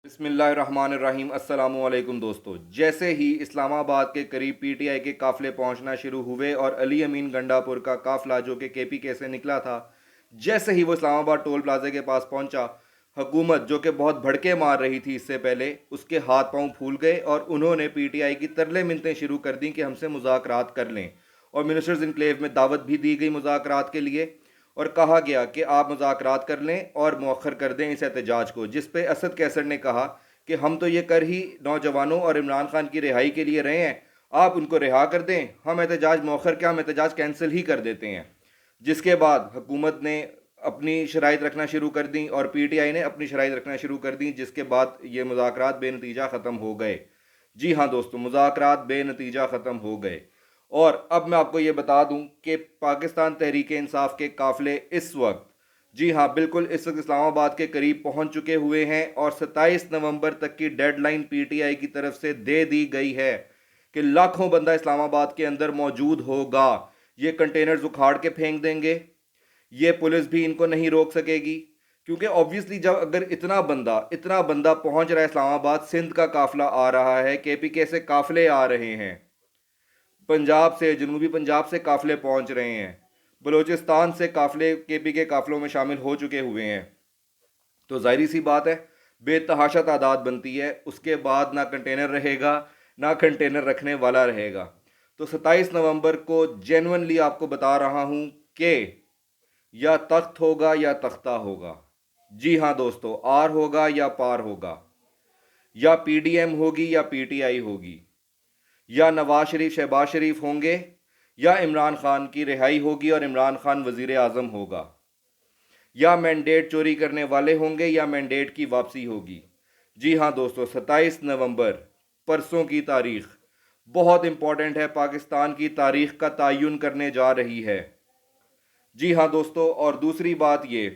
बिस्मिल्लाहिर्रहमानिर्रहीम। अस्सलामु अलैकुम दोस्तों, जैसे ही इस्लामाबाद के करीब पीटीआई के काफ़िले पहुंचना शुरू हुए और अली अमीन गंडापुर का काफ़िला जो कि केपीके से निकला था, जैसे ही वो इस्लामाबाद टोल प्लाजे के पास पहुंचा, हुकूमत जो कि बहुत भड़के मार रही थी इससे पहले, उसके हाथ पांव फूल गए और उन्होंने पीटीआई की तरले मिन्नतें शुरू कर दी कि हमसे मुज़ाकरात कर लें। और मिनिस्टर्स इनक्लेव में दावत भी दी गई मुज़ाकरात के लिए, और कहा गया कि आप मुज़ाकरात कर लें और मौखर कर दें इस एहतजाज को। जिस पे असद कैसर ने कहा कि हम तो ये कर ही नौजवानों और इमरान खान की रिहाई के लिए रहे हैं, आप उनको रिहा कर दें, हम एहतजाज मौखर क्या, हम एहतजाज कैंसिल ही कर देते हैं। जिसके बाद हुकूमत ने अपनी शराइत रखना शुरू कर दी और पीटीआई ने अपनी शराइत रखना शुरू कर दी, जिसके बाद ये मुज़ाकरात बेनतीजा ख़त्म हो गए। जी हाँ दोस्तों, मुज़ाकरात बेनतीजा ख़त्म हो गए। और अब मैं आपको ये बता दूं कि पाकिस्तान तहरीक इंसाफ के काफ़िले इस वक्त, जी हाँ बिल्कुल, इस वक्त इस्लामाबाद के करीब पहुंच चुके हुए हैं और 27 नवंबर तक की डेडलाइन पीटीआई की तरफ से दे दी गई है कि लाखों बंदा इस्लामाबाद के अंदर मौजूद होगा। ये कंटेनर्स उखाड़ के फेंक देंगे, ये पुलिस भी इनको नहीं रोक सकेगी, क्योंकि ऑब्वियसली जब अगर इतना बंदा पहुंच रहा है इस्लामाबाद, सिंध का काफ़िला आ रहा है, केपीके से काफ़िले आ रहे हैं, पंजाब से, जनूबी पंजाब से काफ़िले पहुंच रहे हैं, बलूचिस्तान से काफ़िले केपी के काफ़िलों में शामिल हो चुके हुए हैं, तो जाहिर सी बात है बेतहाशा तादाद बनती है। उसके बाद ना कंटेनर रहेगा, ना कंटेनर रखने वाला रहेगा। तो 27 नवंबर को जेन्युइनली आपको बता रहा हूं कि या तख्त होगा या तख्ता होगा। जी हाँ दोस्तों, आर होगा या पार होगा, या पीडीएम होगी या पीटीआई होगी, या नवाज शरीफ शहबाज शरीफ होंगे, या इमरान खान की रिहाई होगी और इमरान खान वजीर आज़म होगा, या मैंडेट चोरी करने वाले होंगे या मैंडेट की वापसी होगी। जी हाँ दोस्तों, 27 नवंबर, परसों की तारीख बहुत इंपॉर्टेंट है, पाकिस्तान की तारीख का तयन करने जा रही है। जी हाँ दोस्तों, और दूसरी बात ये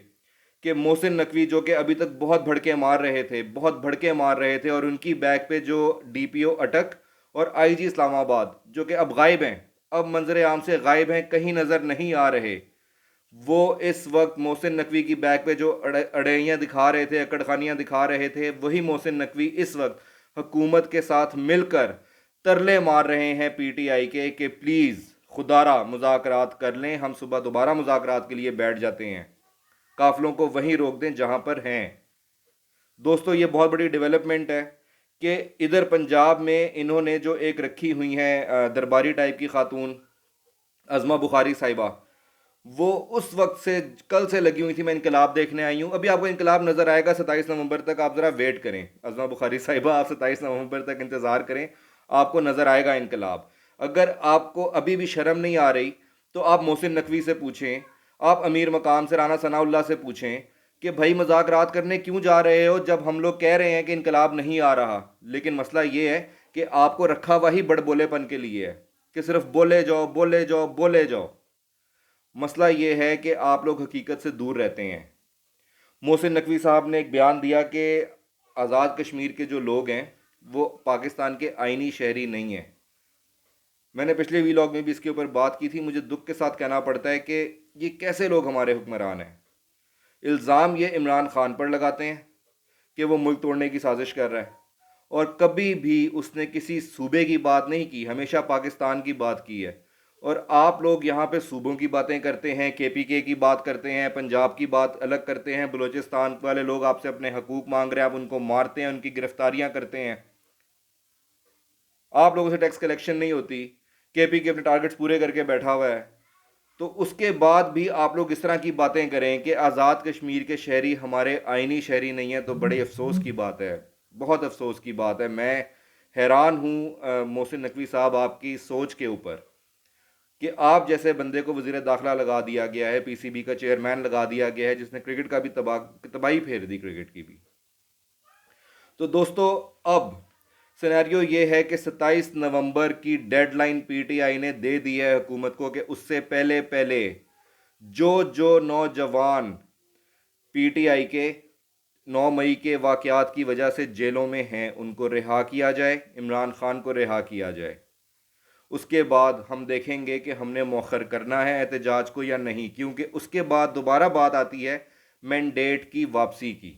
कि मोहसिन नकवी जो कि अभी तक बहुत भड़के मार रहे थे और उनकी बैक पे जो डीपीओ अटक और आईजी इस्लामाबाद जो कि अब गायब हैं, अब मंजर आम से गायब हैं, कहीं नज़र नहीं आ रहे, वो इस वक्त मोहसिन नकवी की बैक पे जो अड़ैयाँ दिखा रहे थे, अकड़खानियाँ दिखा रहे थे, वही मोहसिन नकवी इस वक्त हुकूमत के साथ मिलकर तरले मार रहे हैं पीटीआई के कि प्लीज़ खुदारा मुज़ाकरात कर लें, हम सुबह दोबारा मुज़ाकरात के लिए बैठ जाते हैं, काफिलों को वहीं रोक दें जहां पर हैं। दोस्तों, ये बहुत बड़ी डेवलपमेंट है कि इधर पंजाब में इन्होंने जो एक रखी हुई हैं दरबारी टाइप की खातून अज़मा बुखारी साहिबा, वो उस वक्त से, कल से लगी हुई थी, मैं इनकलाब देखने आई हूँ। अभी आपको इनकलाब नज़र आएगा 27 नवंबर तक, आप ज़रा वेट करें अज़मा बुखारी साहिबा, आप 27 नवंबर तक इंतज़ार करें, आपको नज़र आएगा इनकलाब। अगर आपको अभी भी शर्म नहीं आ रही तो आप मोहसिन नकवी से पूछें, आप अमीर मकाम से राना सनाउल्लाह से पूछें कि भाई मजाक रात करने क्यों जा रहे हो जब हम लोग कह रहे हैं कि इनकलाब नहीं आ रहा। लेकिन मसला ये है कि आपको रखा हुआ ही बड़बोलेपन के लिए है कि सिर्फ बोले जाओ बोले जाओ बोले जाओ। मसला ये है कि आप लोग हकीकत से दूर रहते हैं। मोहसिन नकवी साहब ने एक बयान दिया कि आज़ाद कश्मीर के जो लोग हैं वो पाकिस्तान के आइनी शहरी नहीं हैं। मैंने पिछले वीलॉग में भी इसके ऊपर बात की थी। मुझे दुख के साथ कहना पड़ता है कि ये कैसे लोग हमारे हुक्मरान हैं। इल्ज़ाम ये इमरान खान पर लगाते हैं कि वो मुल्क तोड़ने की साजिश कर रहा है, और कभी भी उसने किसी सूबे की बात नहीं की, हमेशा पाकिस्तान की बात की है। और आप लोग यहाँ पे सूबों की बातें करते हैं, केपीके की बात करते हैं, पंजाब की बात अलग करते हैं, बलूचिस्तान वाले लोग आपसे अपने हकूक़ मांग रहे हैं, आप उनको मारते हैं, उनकी गिरफ्तारियाँ करते हैं। आप लोगों से टैक्स कलेक्शन नहीं होती, केपीके अपने टारगेट्स पूरे करके बैठा हुआ है, तो उसके बाद भी आप लोग इस तरह की बातें करें कि आज़ाद कश्मीर के शहरी हमारे आइनी शहरी नहीं हैं, तो बड़े अफसोस की बात है, बहुत अफसोस की बात है। मैं हैरान हूँ मोहसिन नकवी साहब आपकी सोच के ऊपर कि आप जैसे बंदे को वज़ीर दाखिला लगा दिया गया है, पीसीबी का चेयरमैन लगा दिया गया है, जिसने क्रिकेट का भी तबाही फेर दी, क्रिकेट की भी। तो दोस्तों, अब सिनेरियो ये है कि 27 नवंबर की डेडलाइन पीटीआई ने दे दी है हुकूमत को कि उससे पहले पहले जो जो नौजवान पीटीआई के 9 मई के वाक़यात की वजह से जेलों में हैं उनको रिहा किया जाए, इमरान खान को रिहा किया जाए। उसके बाद हम देखेंगे कि हमने मौखर करना है एहतजाज को या नहीं, क्योंकि उसके बाद दोबारा बात आती है मैंडेट की वापसी की।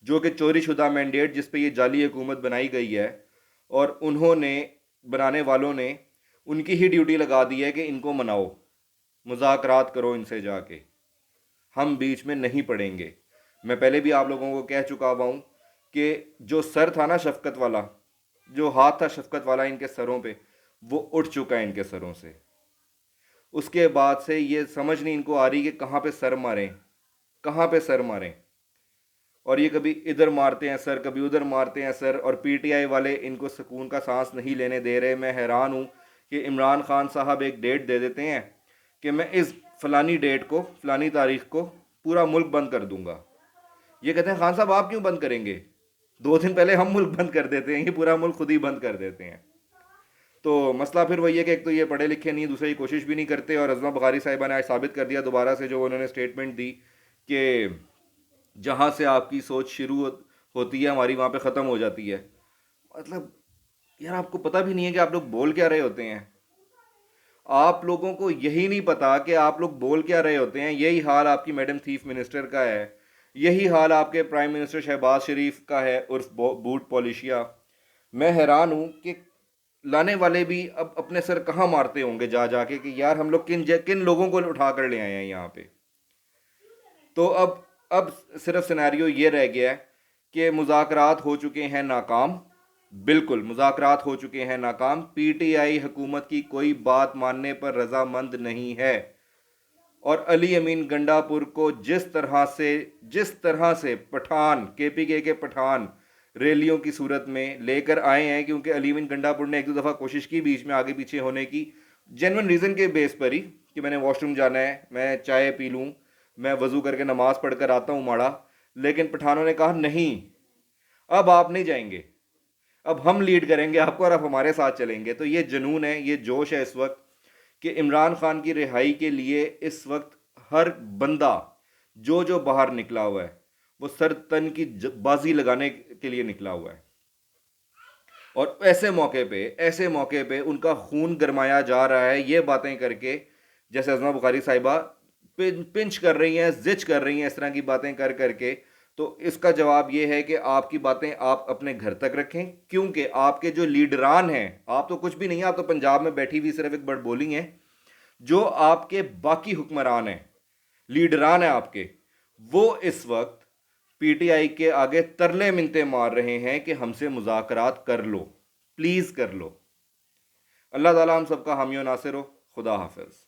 جو کہ چوری شدہ مینڈیٹ جس پہ یہ جعلی حکومت بنائی گئی ہے، اور انہوں نے بنانے والوں نے ان کی ہی ڈیوٹی لگا دی ہے کہ ان کو مناؤ، مذاکرات کرو ان سے جا کے، ہم بیچ میں نہیں پڑیں گے۔ میں پہلے بھی آپ لوگوں کو کہہ چکا ہوا ہوں کہ جو سر تھا نا شفقت والا، جو ہاتھ تھا شفقت والا ان کے سروں پہ، وہ اٹھ چکا ہے ان کے سروں سے۔ اس کے بعد سے یہ سمجھ نہیں ان کو آ رہی کہ کہاں پہ سر ماریں، کہاں پہ سر ماریں، اور یہ کبھی ادھر مارتے ہیں سر، کبھی ادھر مارتے ہیں سر، اور پی ٹی آئی والے ان کو سکون کا سانس نہیں لینے دے رہے۔ میں حیران ہوں کہ عمران خان صاحب ایک ڈیٹ دے دیتے ہیں کہ میں اس فلانی ڈیٹ کو، فلانی تاریخ کو پورا ملک بند کر دوں گا۔ یہ کہتے ہیں خان صاحب آپ کیوں بند کریں گے؟ 2 دن پہلے ہم ملک بند کر دیتے ہیں، یہ پورا ملک خود ہی بند کر دیتے ہیں۔ تو مسئلہ پھر وہی ہے کہ ایک تو یہ پڑھے لکھے نہیں، دوسرے کی کوشش بھی نہیں کرتے، اور ازما بخاری صاحبہ نے آج ثابت کر دیا دوبارہ سے جو انہوں نے سٹیٹمنٹ دی کہ جہاں سے آپ کی سوچ شروع ہوتی ہے ہماری وہاں پہ ختم ہو جاتی ہے۔ مطلب یار آپ کو پتہ بھی نہیں ہے کہ آپ لوگ بول کیا رہے ہوتے ہیں، آپ لوگوں کو یہی نہیں پتا کہ آپ لوگ بول کیا رہے ہوتے ہیں۔ یہی حال آپ کی میڈم چیف منسٹر کا ہے، یہی حال آپ کے پرائم منسٹر شہباز شریف کا ہے عرف بوٹ پالیشیا۔ میں حیران ہوں کہ لانے والے بھی اب اپنے سر کہاں مارتے ہوں گے جا جا کے کہ یار ہم لوگ کن لوگوں کو اٹھا کر لے آئے ہیں یہاں پہ۔ تو اب صرف سیناریو یہ رہ گیا ہے کہ مذاکرات ہو چکے ہیں ناکام، بالکل مذاکرات ہو چکے ہیں ناکام۔ پی ٹی آئی حکومت کی کوئی بات ماننے پر رضامند نہیں ہے، اور علی امین گنڈا پور کو جس طرح سے پٹھان، کے پی کے پٹھان ریلیوں کی صورت میں لے کر آئے ہیں، کیونکہ علی امین گنڈا پور نے 1-2 دفعہ کوشش کی بیچ میں آگے پیچھے ہونے کی، جینوئن ریزن کے بیس پر ہی کہ میں نے واش روم جانا ہے، میں چائے پی لوں، میں وضو کر کے نماز پڑھ کر آتا ہوں ماڑا، لیکن پٹھانوں نے کہا نہیں، اب آپ نہیں جائیں گے، اب ہم لیڈ کریں گے آپ کو اور آپ ہمارے ساتھ چلیں گے۔ تو یہ جنون ہے، یہ جوش ہے اس وقت کہ عمران خان کی رہائی کے لیے اس وقت ہر بندہ جو باہر نکلا ہوا ہے وہ سر تن کی بازی لگانے کے لیے نکلا ہوا ہے، اور ایسے موقع پہ ان کا خون گرمایا جا رہا ہے یہ باتیں کر کے، جیسے ازما بخاری صاحبہ پنچ کر رہی ہیں، زچ کر رہی ہیں اس طرح کی باتیں کر کر کے۔ تو اس کا جواب یہ ہے کہ آپ کی باتیں آپ اپنے گھر تک رکھیں، کیونکہ آپ کے جو لیڈران ہیں، آپ تو کچھ بھی نہیں ہیں، آپ تو پنجاب میں بیٹھی ہوئی صرف ایک بڑ بولی ہیں، جو آپ کے باقی حکمران ہیں، لیڈران ہیں آپ کے، وہ اس وقت پی ٹی آئی کے آگے ترلے منتے مار رہے ہیں کہ ہم سے مذاکرات کر لو، پلیز کر لو۔ اللہ تعالیٰ ہم سب کا حامی و ناصر ہو۔ خدا حافظ۔